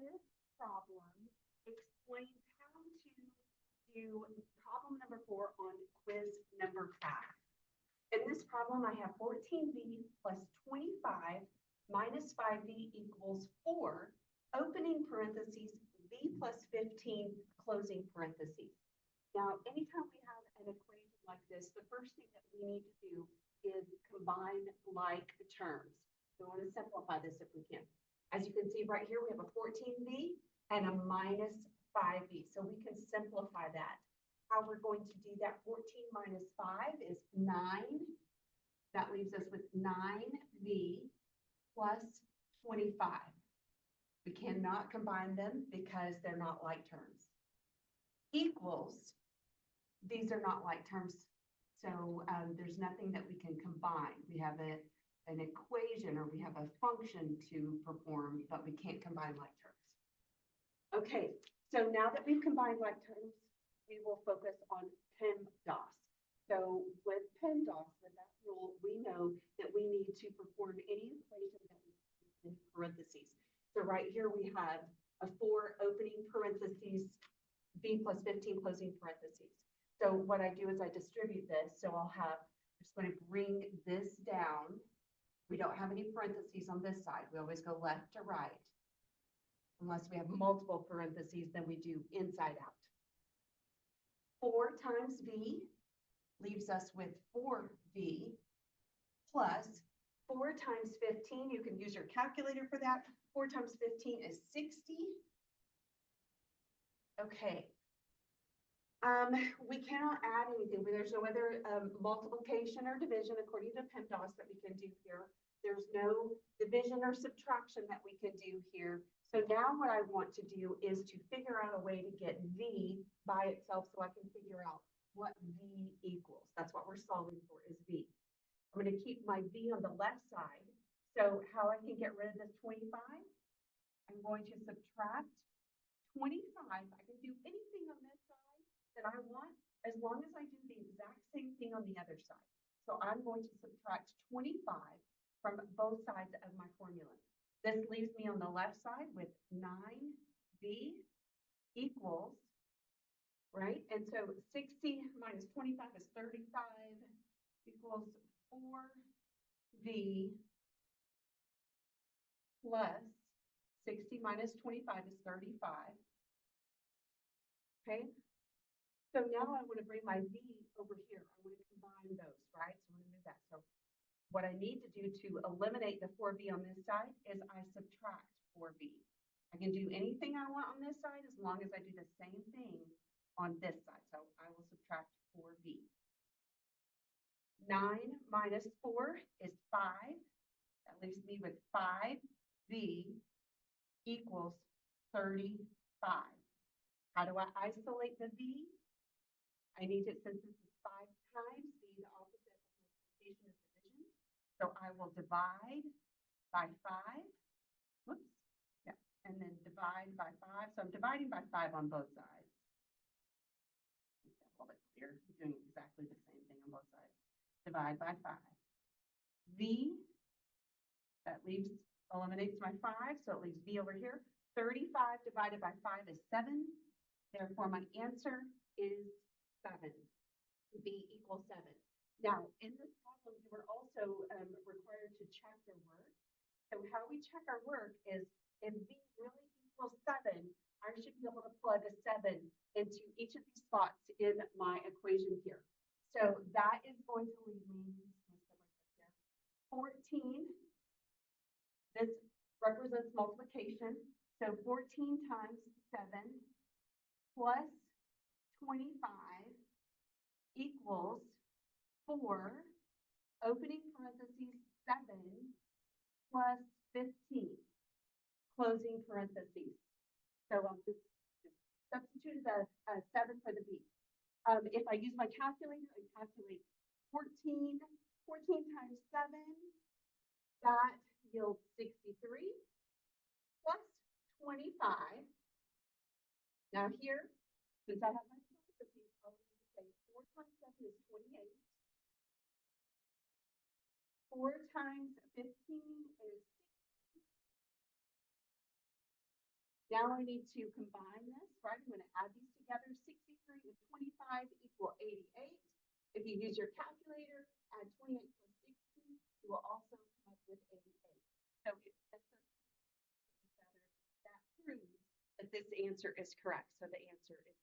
this problem explains how to do problem number 4 on quiz number 5. In this problem, I have 14b plus 25 minus 5b equals 4, opening parentheses, b plus 15, closing parentheses. Now, anytime we have an equation like this, the first thing that we need to do is combine like terms. We want to simplify this if we can. As you can see right here, we have a 14b and a minus 5b. So we can simplify that. How we're going to do that, 14 minus 5 is 9. That leaves us with 9b plus 25. We cannot combine them because they're not like terms. Equals, these are not like terms, so there's nothing that we can combine. We have an equation or we have a function to perform, but we can't combine like terms. Okay, so now that we've combined like terms, we will focus on PEMDAS. So with PEMDAS, with that rule, we know that we need to perform any equation that is in parentheses. So right here we have a 4 opening parentheses, b plus 15 closing parentheses. So what I do is I distribute this. So I'll have, I'm just going to bring this down. We don't have any parentheses on this side. We always go left to right. Unless we have multiple parentheses, then we do inside out. 4 times v leaves us with 4v plus 4 times 15. You can use your calculator for that. 4 times 15 is 60. Okay. We cannot add anything. There's no other multiplication or division according to PEMDAS that we can do here. There's no division or subtraction that we can do here. So now what I want to do is to figure out a way to get v by itself so I can figure out what v equals. That's what we're solving for, is v. I'm going to keep my v on the left side. So how I can get rid of this 25? I'm going to subtract 25. I can do anything on this side that I want as long as I do the exact same thing on the other side. So I'm going to subtract 25 from both sides of my formula. This leaves me on the left side with 9v equals, right? And so 60 minus 25 is 35 equals 4v plus 60 minus 25 is 35. Okay? So now I want to bring my v over here. I want to combine those, right? So I'm going to move that. So what I need to do to eliminate the 4v on this side is I subtract 4v. I can do anything I want on this side as long as I do the same thing on this side. So I will subtract 4v. 9 minus 4 is 5. That leaves me with 5v equals 35. How do I isolate the v? I need to, since this is 5 times, the opposite of multiplication is division. So I will divide by 5. Whoops. Yeah. And then divide by 5. So I'm dividing by 5 on both sides. Make that a little bit clearer. I'm doing exactly the same thing on both sides. Divide by 5. V, that eliminates my 5, so it leaves v over here. 35 divided by 5 is 7. Therefore, my answer is 7. V equals 7. Now, in this problem, you are also required to check your work. So how we check our work is if v really equals 7, I should be able to plug a 7 into each of these spots in my equation here. So that is going to leave me 14. This represents multiplication. So 14 times 7 plus 25 equals 4, opening parentheses, 7 plus 15, closing parentheses. So I'll just substitute a 7 for the b. If I use my calculator, I calculate 14 times 7, that yields 63 plus 25. Now here, since I have my parentheses, I'll say 4 times 7 is 28. 4 times 15 is Now I need to combine this, right? I'm gonna add these together. 63 and 25 equal 88. If you use your calculator, add 28 plus 60, you will also come up with 88. So it sets us together. That proves that this answer is correct. So the answer is